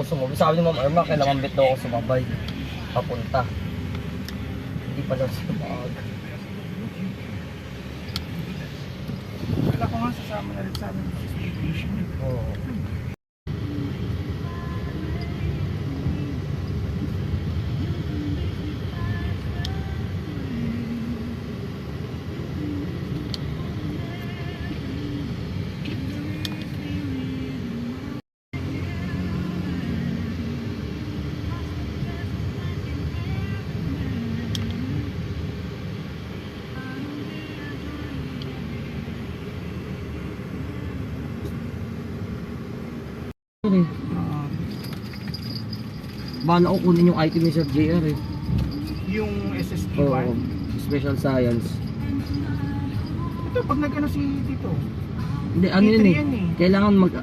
sumabay. Sabi ni Ma'am Irma, kailangan bit daw ako sumabay. Papunta. Hindi pa daw sumabay. Wala ko nga sasama na rin sa amin sa station. Oo. Bala ko kunin yung item ni Sir JR eh. Yung SSD Oo, 1. Special Science. Ito, pag nag-ano si Tito. Hindi, ano yun E3 eh. yan eh. Kailangan mag...